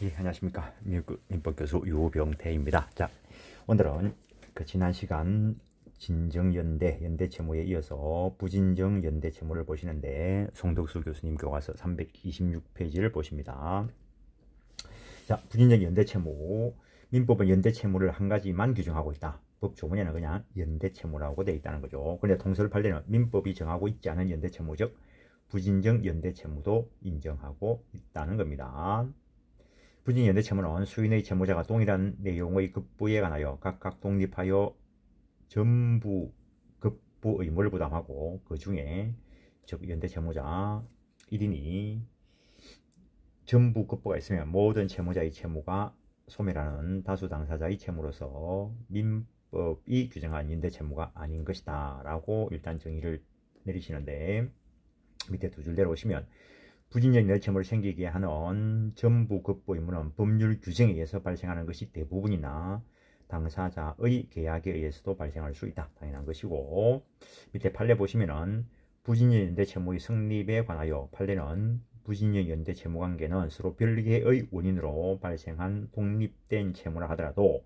예, 안녕하십니까. 미국 민법교수 유병태입니다. 자, 오늘은 지난 시간 진정연대, 연대채무에 이어서 부진정연대채무를 보시는데 송덕수 교수님 교과서 326페이지를 보십니다. 자, 부진정연대채무. 민법은 연대채무를 한 가지만 규정하고 있다. 법 조문에는 그냥 연대채무라고 되어 있다는 거죠. 그런데 통설을 팔 때는 민법이 정하고 있지 않은 연대채무, 즉 부진정연대채무도 인정하고 있다는 겁니다. 부진연대채무는 수인의 채무자가 동일한 내용의 급부에 관하여 각각 독립하여 전부 급부 의무를 부담하고 그 중에 즉 연대채무자 1인이 전부 급부가 있으면 모든 채무자의 채무가 소멸하는 다수 당사자의 채무로서 민법이 규정한 연대채무가 아닌 것이다 라고 일단 정의를 내리시는데, 밑에 두 줄 내려오시면 부진연대채무를 생기게 하는 전부 급부 의무는 법률 규정에 의해서 발생하는 것이 대부분이나 당사자의 계약에 의해서도 발생할 수 있다. 당연한 것이고, 밑에 판례 보시면은 부진연대채무의 성립에 관하여 판례는 부진연대채무관계는 서로 별개의 원인으로 발생한 독립된 채무라 하더라도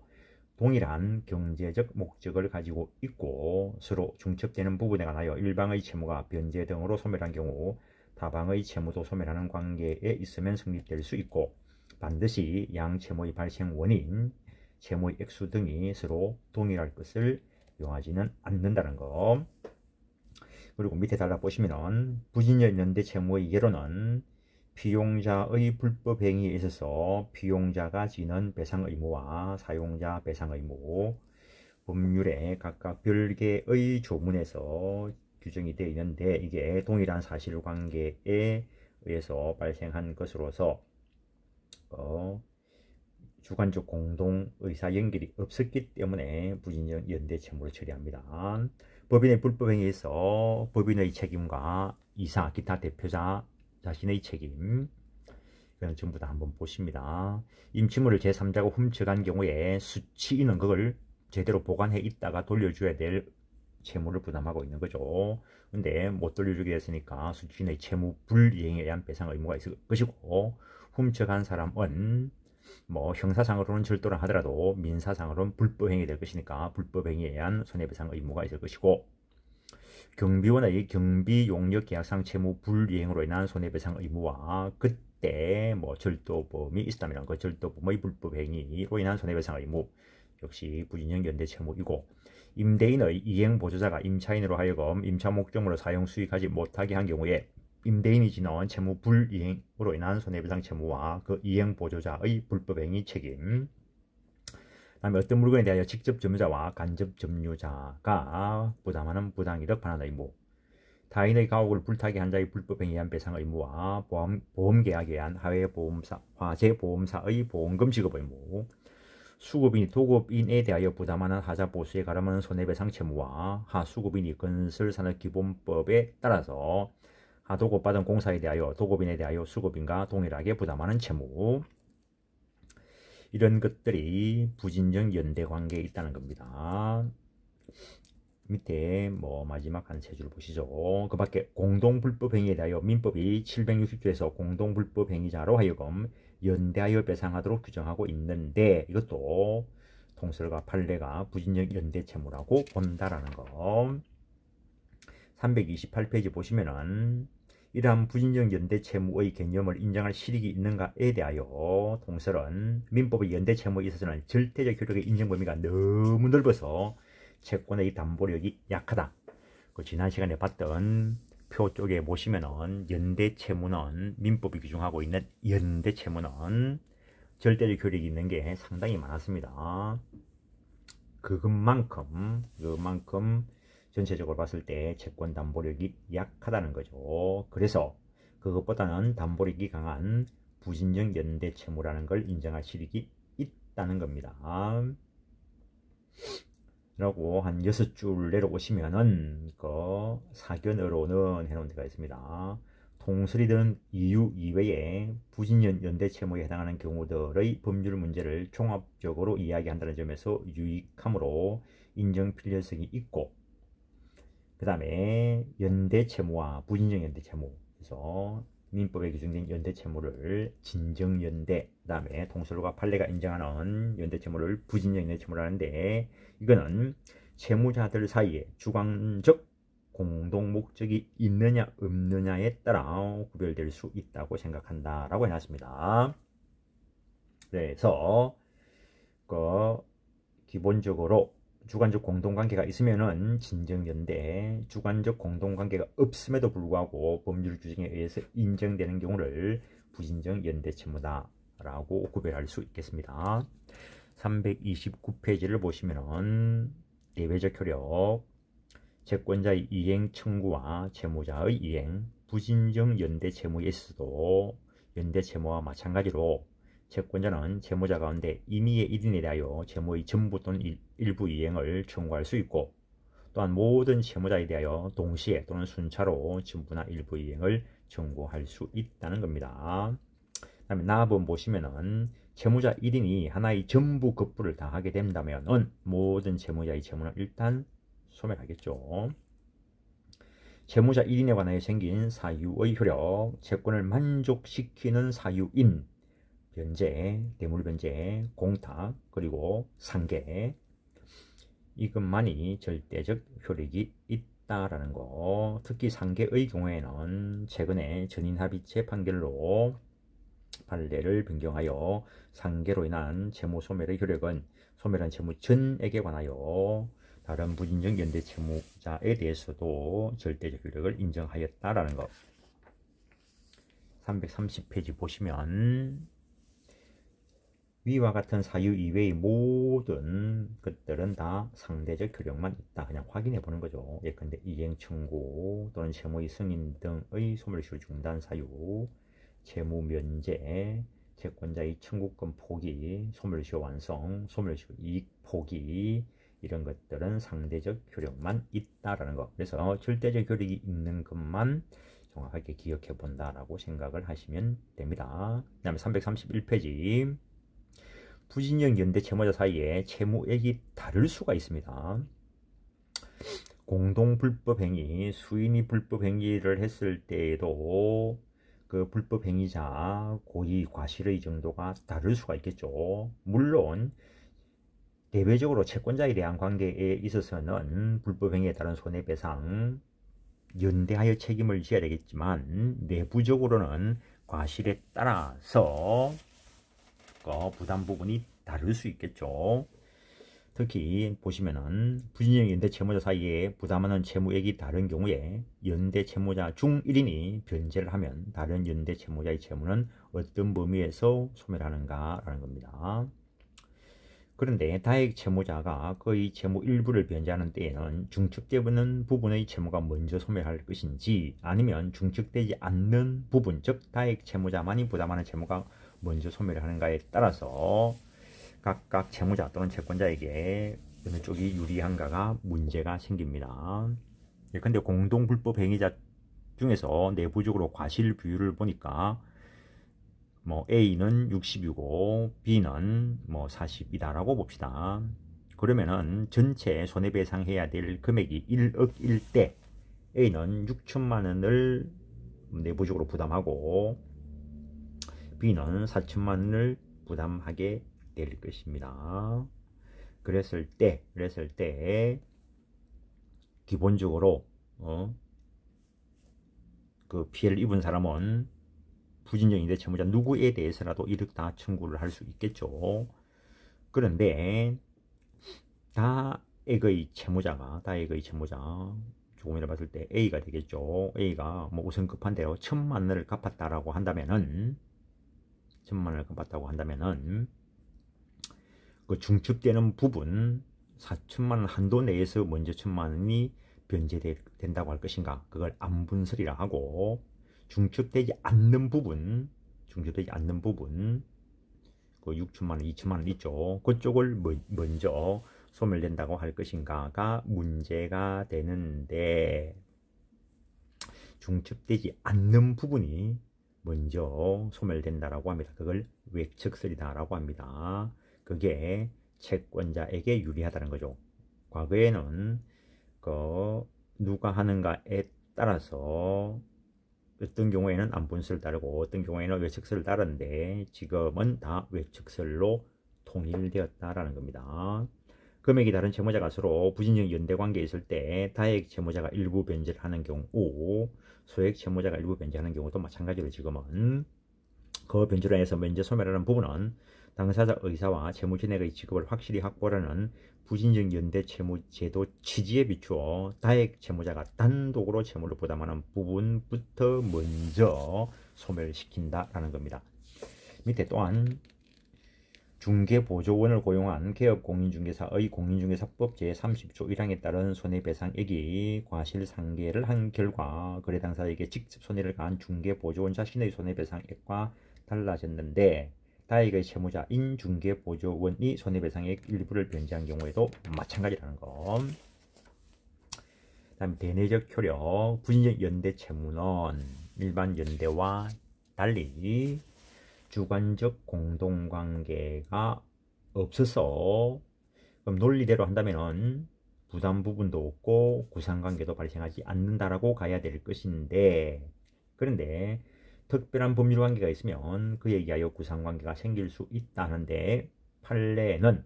동일한 경제적 목적을 가지고 있고 서로 중첩되는 부분에 관하여 일방의 채무가 변제 등으로 소멸한 경우 타방의 채무도 소멸하는 관계에 있으면 성립될 수 있고, 반드시 양 채무의 발생 원인, 채무의 액수 등이 서로 동일할 것을 요하지는 않는다는 것. 그리고 밑에 달라보시면은 부진연대 채무의 예로는 피용자의 불법 행위에 있어서 피용자가 지는 배상 의무와 사용자 배상 의무, 법률에 각각 별개의 조문에서 규정이 되어 있는데 이게 동일한 사실관계에 의해서 발생한 것으로서 주관적 공동 의사 연결이 없었기 때문에 부진연대 채무를 처리합니다. 법인의 불법행위에서 법인의 책임과 이사, 기타 대표자 자신의 책임, 이건 전부 다 한번 보십니다. 임치물을 제3자가 훔쳐간 경우에 수취인은 그걸 제대로 보관해 있다가 돌려줘야 될 채무를 부담하고 있는 거죠. 근데 못 돌려주게 했으니까 수취인의 채무 불이행에 의한 배상 의무가 있을 것이고, 훔쳐간 사람은 뭐 형사상으로는 절도를 하더라도 민사상으로는 불법행위 될 것이니까 불법행위에 의한 손해배상 의무가 있을 것이고, 경비원의 경비용역 계약상 채무 불이행으로 인한 손해배상 의무와 그때 뭐 절도범이 있다면 그 절도범의 불법행위로 인한 손해배상 의무 역시 부진연대 채무이고, 임대인의 이행보조자가 임차인으로 하여금 임차 목적으로 사용 수익하지 못하게 한 경우에 임대인이 지는 채무 불이행으로 인한 손해배상 채무와 그 이행보조자의 불법행위 책임, 다음에 어떤 물건에 대하여 직접 점유자와 간접 점유자가 부담하는 부당이득 반환 의무, 타인의 가옥을 불타게 한 자의 불법행위에 의한 배상 의무와 보험계약에 의한 화재보험사의 보험금 지급 의무, 수급인이 도급인에 대하여 부담하는 하자보수에 가름하는 손해배상 채무와 하수급인이 건설산업기본법에 따라서 하도급받은 공사에 대하여 도급인에 대하여 수급인과 동일하게 부담하는 채무, 이런 것들이 부진정 연대 관계에 있다는 겁니다. 밑에 뭐 마지막 한 세 줄 보시죠. 그 밖에 공동불법행위에 대하여 민법이 760조에서 공동불법행위자로 하여금 연대하여 배상하도록 규정하고 있는데 이것도 통설과 판례가 부진정 연대 채무라고 본다라는 거. 328페이지 보시면은 이러한 부진정 연대 채무의 개념을 인정할 실익이 있는가에 대하여 통설은 민법의 연대 채무에 있어서는 절대적 효력의 인정 범위가 너무 넓어서 채권의 담보력이 약하다. 그 지난 시간에 봤던 표 쪽에 보시면은 연대 채무는 민법이 규정하고 있는 연대 채무는 절대적 효력이 있는 게 상당히 많았습니다. 그것만큼 전체적으로 봤을 때 채권 담보력이 약하다는 거죠. 그래서 그것보다는 담보력이 강한 부진정 연대 채무라는 걸 인정할 실익이 있다는 겁니다. 라고 한 6줄 내려오시면은 그 사견으로는 해놓은 데가 있습니다. 통설이든 이유 이외에 부진정 연대 채무에 해당하는 경우들의 법률 문제를 종합적으로 이야기한다는 점에서 유익하므로 인정 필요성이 있고, 그 다음에 연대 채무와 부진정 연대 채무, 그래서 민법에 규정된 연대채무를 진정연대, 그 다음에 통솔과 판례가 인정하는 연대채무를 부진정 연대채무를 하는데, 이거는 채무자들 사이에 주관적 공동 목적이 있느냐 없느냐에 따라 구별될 수 있다고 생각한다라고 해놨습니다. 그래서 기본적으로 주관적 공동관계가 있으면은 진정연대, 주관적 공동관계가 없음에도 불구하고 법률 규정에 의해서 인정되는 경우를 부진정 연대채무다라고 구별할 수 있겠습니다. 329페이지를 보시면은 대외적 효력, 채권자의 이행 청구와 채무자의 이행, 부진정 연대채무에 있어도 연대채무와 마찬가지로 채권자는 채무자 가운데 임의의 1인에 대하여 채무의 전부 또는 일부 이행을 청구할 수 있고, 또한 모든 채무자에 대하여 동시에 또는 순차로 전부나 일부 이행을 청구할 수 있다는 겁니다. 그 다음에 납은 보시면은 채무자 1인이 하나의 전부 급부를 다 하게 된다면 모든 채무자의 채무는 일단 소멸하겠죠. 채무자 1인에 관하여 생긴 사유의 효력, 채권을 만족시키는 사유인 변제, 대물변제, 공탁, 그리고 상계, 이것만이 절대적 효력이 있다라는 거. 특히 상계의 경우에는 최근에 전인합의체 판결로 판례를 변경하여 상계로 인한 채무 소멸의 효력은 소멸한 채무 전액에 관하여 다른 부진정 연대 채무자에 대해서도 절대적 효력을 인정하였다라는 것. 330페이지 보시면 위와 같은 사유 이외의 모든 것들은 다 상대적 효력만 있다. 그냥 확인해 보는 거죠. 예컨대 이행 청구 또는 채무의 승인 등의 소멸시효 중단 사유, 채무 면제, 채권자의 청구권 포기, 소멸시효 완성, 소멸시효 이익 포기, 이런 것들은 상대적 효력만 있다라는 거. 그래서 절대적 효력이 있는 것만 정확하게 기억해 본다라고 생각을 하시면 됩니다. 그 다음에 331페이지 부진정 연대 채무자 사이에 채무액이 다를 수가 있습니다. 공동 불법 행위, 수인이 불법 행위를 했을 때에도 그 불법 행위자 고의 과실의 정도가 다를 수가 있겠죠. 물론 대외적으로 채권자에 대한 관계에 있어서는 불법 행위에 따른 손해배상 연대하여 책임을 져야 되겠지만, 내부적으로는 과실에 따라서 부담 부분이 다를 수 있겠죠. 특히 보시면은 부진정 연대 채무자 사이에 부담하는 채무액이 다른 경우에 연대 채무자 중 1인이 변제를 하면 다른 연대 채무자의 채무는 어떤 범위에서 소멸하는가 라는 겁니다. 그런데 다액 채무자가 거의 채무 일부를 변제하는 때에는 중첩되는 부분의 채무가 먼저 소멸할 것인지, 아니면 중첩되지 않는 부분, 즉 다액 채무자만이 부담하는 채무가 먼저 소멸하는가에 따라서 각각 채무자 또는 채권자에게 어느 쪽이 유리한가가 문제가 생깁니다. 예컨대 공동 불법 행위자 중에서 내부적으로 과실 비율을 보니까 A는 60이고 B는 40이다라고 봅시다. 그러면은 전체 손해배상해야 될 금액이 1억일 때 A는 6천만 원을 내부적으로 부담하고 B는 4천만 원을 부담하게 될 것입니다. 그랬을 때 기본적으로 그 피해를 입은 사람은 부진정 연대 채무자 누구에 대해서라도 이득 다 청구를 할 수 있겠죠. 그런데 다액의 채무자 조금이라 봤을 때 A가 되겠죠. A가 우선 급한 대로 1,000만 원을 갚았다라고 한다면은 그 중첩되는 부분 4천만 원 한도 내에서 먼저 1,000만 원이 변제된다고 할 것인가, 그걸 안분설이라 하고, 중첩되지 않는 부분 그 6천만 원, 2천만 원 있죠. 그쪽을 먼저 소멸된다고 할 것인가가 문제가 되는데, 중첩되지 않는 부분이 먼저 소멸된다라고 합니다. 그걸 외척설이다라고 합니다. 그게 채권자에게 유리하다는 거죠. 과거에는 누가 하는가에 따라서 어떤 경우에는 안분설을 따르고 어떤 경우에는 외측설을 따르는데 지금은 다 외측설로 통일되었다라는 겁니다. 금액이 다른 채무자가 서로 부진적 연대 관계에 있을 때 다액 채무자가 일부 변제를 하는 경우, 소액 채무자가 일부 변제하는 경우도 마찬가지로 지금은 그 변제로 인해서 면제 소멸하는 부분은 당사자 의사와 채무진액의 지급을 확실히 확보하는 부진적 연대 채무제도 취지에 비추어 다액 채무자가 단독으로 채무를 부담하는 부분부터 먼저 소멸시킨다라는 겁니다. 밑에 또한 중개보조원을 고용한 개업공인중개사의 공인중개사법 제30조 1항에 따른 손해배상액이 과실상계를 한 결과 거래 당사자에게 직접 손해를 가한 중개보조원 자신의 손해배상액과 달라졌는데 다액의 채무자인 중개보조원이 손해배상액 일부를 변제한 경우에도 마찬가지라는 것. 다음 대내적 효력, 부진적 연대 채무는 일반 연대와 달리 주관적 공동관계가 없어서 그럼 논리대로 한다면은 부담 부분도 없고 구상관계도 발생하지 않는다라고 가야 될 것인데, 그런데 특별한 법률 관계가 있으면 그에 의하여 구상관계가 생길 수 있다는데 판례는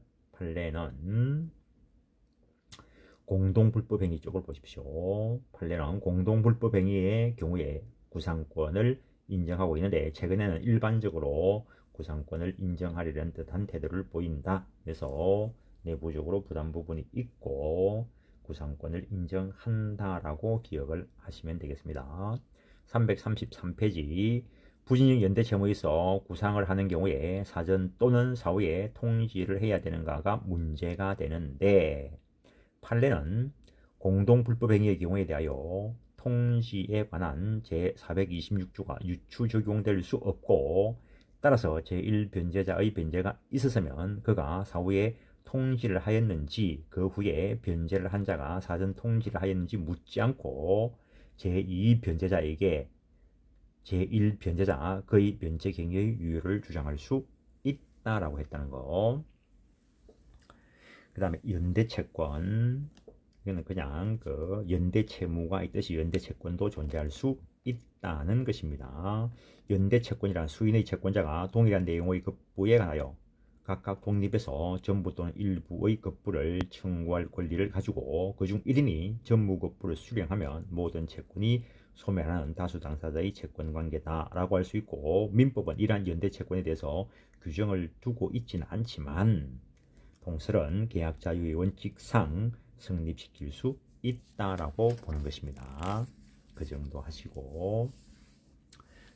공동불법행위 쪽을 보십시오. 판례는 공동불법행위의 경우에 구상권을 인정하고 있는데 최근에는 일반적으로 구상권을 인정하려는 듯한 태도를 보인다. 그래서 내부적으로 부담 부분이 있고 구상권을 인정한다라고 기억을 하시면 되겠습니다. 333페이지 부진적 연대 채무에서 구상을 하는 경우에 사전 또는 사후에 통지를 해야 되는가가 문제가 되는데 판례는 공동불법행위의 경우에 대하여 통지에 관한 제426조가 유추 적용될 수 없고 따라서 제1변제자의 변제가 있었으면 그가 사후에 통지를 하였는지 그 후에 변제를 한 자가 사전 통지를 하였는지 묻지 않고 제2변제자에게 제1변제자 그의 변제 경위의 유효를 주장할 수 있다라고 했다는 거. 그 다음에 연대채권, 이거는 그냥 그 연대채무가 있듯이 연대채권도 존재할 수 있다는 것입니다. 연대채권이란 수인의 채권자가 동일한 내용의 급부에 관하여 각각 독립해서 전부 또는 일부의 급부를 청구할 권리를 가지고 그중 1인이 전무급부를 수령하면 모든 채권이 소멸하는 다수 당사자의 채권관계다라고 할 수 있고, 민법은 이러한 연대채권에 대해서 규정을 두고 있지는 않지만 통설은 계약 자유의 원칙상 성립시킬 수 있다라고 보는 것입니다. 그 정도 하시고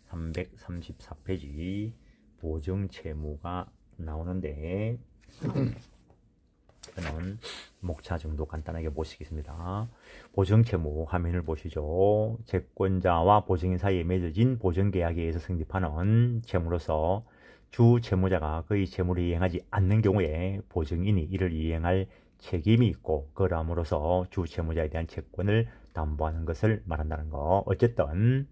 334페이지 보정채무가 나오는데 저는 목차 정도 간단하게 보시겠습니다. 보정채무 화면을 보시죠. 채권자와 보증인 사이에 맺어진 보정계약에 의해서 성립하는 채무로서 주 채무자가 그의 채무를 이행하지 않는 경우에 보증인이 이를 이행할 책임이 있고 그러므로서 주 채무자에 대한 채권을 담보하는 것을 말한다는 거. 어쨌든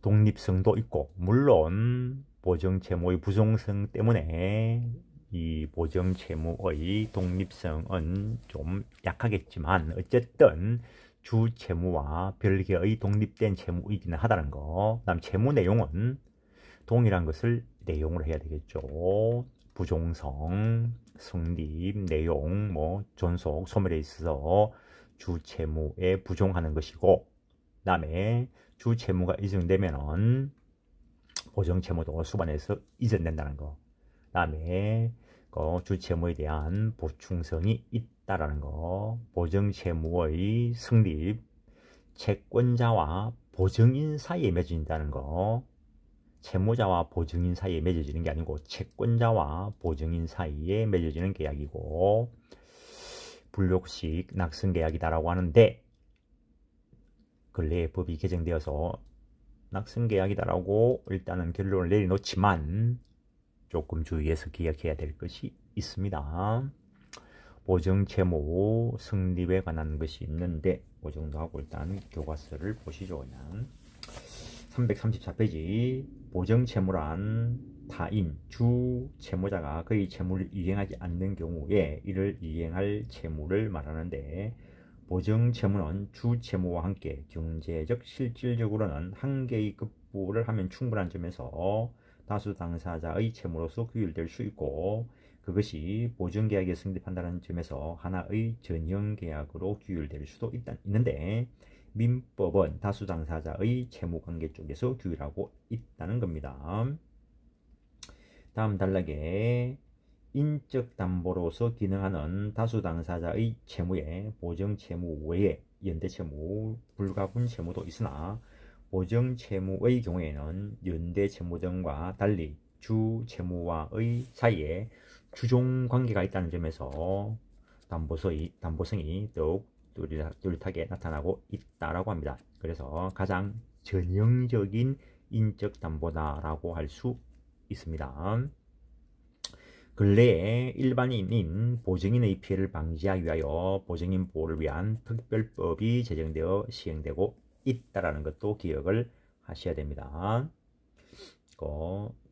독립성도 있고 물론 보정채무의 부송성 때문에 이 보정채무의 독립성은 좀 약하겠지만 어쨌든 주 채무와 별개의 독립된 채무이기는 하다는 거. 그다음 채무 내용은 동일한 것을 내용으로 해야 되겠죠. 부종성, 성립, 내용, 존속, 소멸에 있어서 주 채무에 부종하는 것이고, 그 다음에 주 채무가 이전되면은 보정 채무도 수반해서 이전된다는 거. 그 다음에 주 채무에 대한 보충성이 있다라는 거. 보정 채무의 성립, 채권자와 보증인 사이에 맺어진다는 거. 채무자와 보증인 사이에 맺어지는 게 아니고 채권자와 보증인 사이에 맺어지는 계약이고 불록식 낙승계약이다라고 하는데 근래에 법이 개정되어서 낙승계약이다라고 일단은 결론을 내려놓지만 조금 주의해서 기억해야 될 것이 있습니다. 보정채무 성립에 관한 것이 있는데 그 정도 하고 일단 교과서를 보시죠. 그냥 334페이지 보정채무란 타인, 주 채무자가 그의 채무를 이행하지 않는 경우에 이를 이행할 채무를 말하는데 보증채무는 주채무와 함께 경제적 실질적으로는 한 개의 급부를 하면 충분한 점에서 다수 당사자의 채무로서 규율될 수 있고, 그것이 보증계약에 성립한다는 점에서 하나의 전형계약으로 규율될 수도 있는데, 민법은 다수 당사자의 채무관계 쪽에서 규율하고 있다는 겁니다. 다음 단락에 인적 담보로서 기능하는 다수 당사자의 채무에 보증채무 외에 연대채무, 불가분 채무도 있으나 보증채무의 경우에는 연대채무 등과 달리 주채무와의 사이에 주종관계가 있다는 점에서 담보성이 더욱 뚜렷하게 나타나고 있다라고 합니다. 그래서 가장 전형적인 인적 담보다라고 할 수 있습니다. 근래에 일반인인 보증인의 피해를 방지하기 위하여 보증인 보호를 위한 특별법이 제정되어 시행되고 있다라는 것도 기억을 하셔야 됩니다.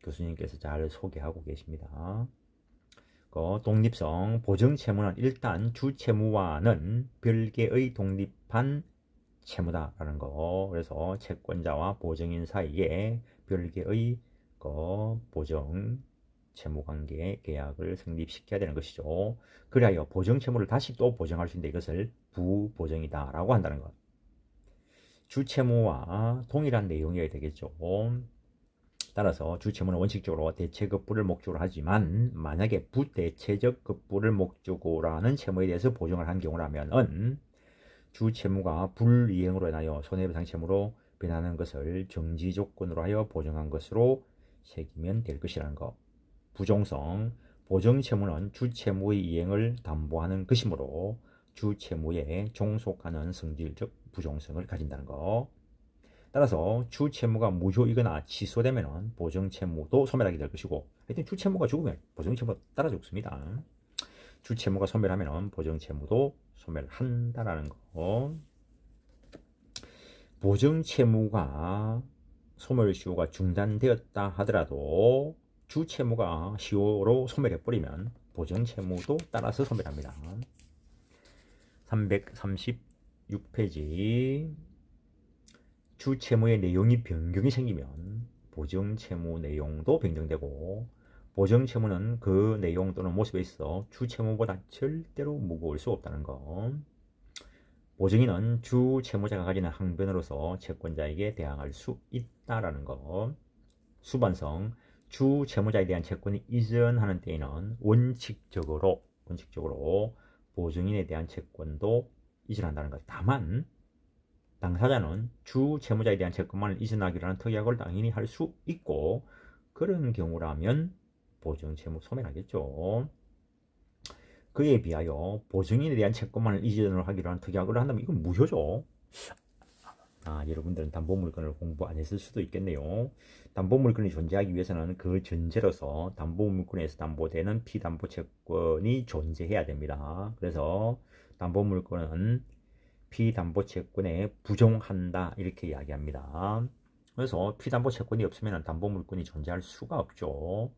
교수님께서 잘 소개하고 계십니다. 독립성 보증채무는 일단 주채무와는 별개의 독립한 채무다라는 거. 그래서 채권자와 보증인 사이에 별개의 보증 채무관계 계약을 성립시켜야 되는 것이죠. 그래야 보증채무를 다시 또 보증할 수 있는데 이것을 부보증이다 라고 한다는 것. 주채무와 동일한 내용이어야 되겠죠. 따라서 주채무는 원칙적으로 대체급부를 목적으로 하지만 만약에 부대체적 급부를 목적으로 하는 채무에 대해서 보증을 한 경우라면 주채무가 불이행으로 인하여 손해배상 채무로 변하는 것을 정지 조건으로 하여 보증한 것으로 새기면 될 것이라는 것. 부종성 보증채무는 주채무의 이행을 담보하는 것이므로 주채무에 종속하는 성질적 부종성을 가진다는 것. 따라서 주채무가 무효이거나 취소되면 보증채무도 소멸하게 될 것이고, 하여튼 주채무가 죽으면 보증채무 따라 죽습니다. 주채무가 소멸하면 보증채무도 소멸한다라는 거. 보증채무가 소멸 시효가 중단되었다 하더라도 주채무가 시효로 소멸해버리면 보증채무도 따라서 소멸합니다. 336페이지 주채무의 내용이 변경이 생기면 보증채무 내용도 변경되고, 보증채무는 그 내용 또는 모습에 있어 주채무보다 절대로 무거울 수 없다는 것. 보증인은 주채무자가 가지는 항변으로서 채권자에게 대항할 수 있다라는 것. 수반성 주채무자에 대한 채권이 이전하는 때에는 원칙적으로 보증인에 대한 채권도 이전한다는 것. 다만 당사자는 주채무자에 대한 채권만을 이전하기로 하는 특약을 당연히 할 수 있고, 그런 경우라면 보증채무 소멸하겠죠. 그에 비하여 보증인에 대한 채권만을 이전을 하기로 하는 특약을 한다면 이건 무효죠. 여러분들은 담보물건을 공부 안 했을 수도 있겠네요. 담보물건이 존재하기 위해서는 그 전제로서 담보물건에서 담보되는 피담보채권이 존재해야 됩니다. 그래서 담보물건은 피담보채권에 부종한다 이렇게 이야기합니다. 그래서 피담보채권이 없으면 담보물건이 존재할 수가 없죠.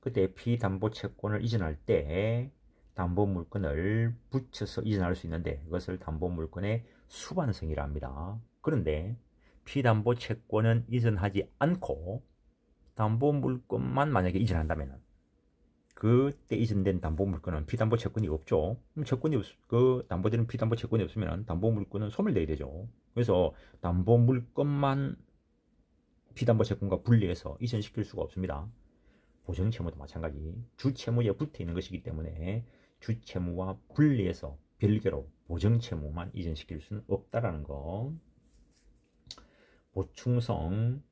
그때 피담보채권을 이전할 때 담보물건을 붙여서 이전할 수 있는데 그것을 담보물건의 수반성이라 합니다. 그런데 피담보채권은 이전하지 않고 담보물건만 만약에 이전한다면 그때 이전된 담보물건은 피담보채권이 없죠. 그럼 담보되는 피담보채권이 없으면 담보물건은 소멸되게 되죠. 그래서 담보물건만 피담보채권과 분리해서 이전시킬 수가 없습니다. 보증채무도 마찬가지 주채무에 붙어있는 것이기 때문에 주채무와 분리해서 별개로 보증채무만 이전시킬 수는 없다라는 거. 보충성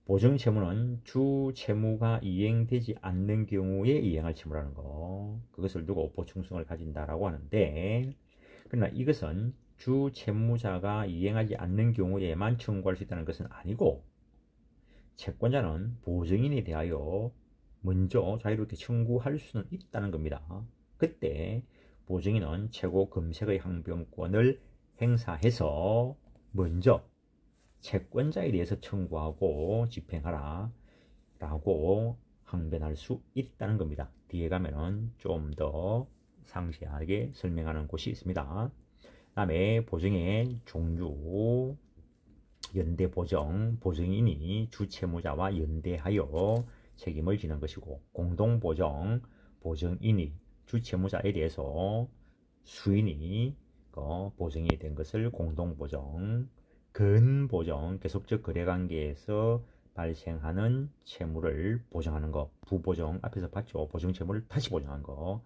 보증채무는 주채무가 이행되지 않는 경우에 이행할 채무라는 거. 그것을 두고 보충성을 가진다라고 하는데, 그러나 이것은 주채무자가 이행하지 않는 경우에만 청구할 수 있다는 것은 아니고, 채권자는 보증인에 대하여 먼저 자유롭게 청구할 수는 있다는 겁니다. 그때 보증인은 최고 금색의 항변권을 행사해서 먼저 채권자에 대해서 청구하고 집행하라 라고 항변할 수 있다는 겁니다. 뒤에 가면은 좀 더 상세하게 설명하는 곳이 있습니다. 다음에 보증의 종류, 연대보정, 보증인이 주채무자와 연대하여 책임을 지는 것이고, 공동보정, 보증인이 주채무자에 대해서 수인이 보증이 된 것을 공동보정, 근보정, 계속적 거래관계에서 발생하는 채무를 보정하는 것, 부보정, 앞에서 봤죠. 보증채무를 다시 보정하는 것,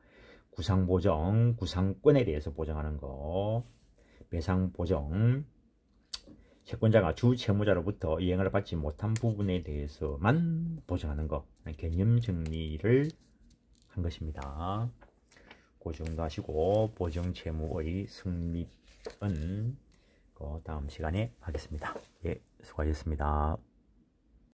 구상보정, 구상권에 대해서 보정하는 것, 배상보정, 채권자가 주 채무자로부터 이행을 받지 못한 부분에 대해서만 보정하는 것, 개념 정리를 한 것입니다. 그 정도 하시고 보정 채무의 성립은 다음 시간에 하겠습니다. 예, 수고하셨습니다.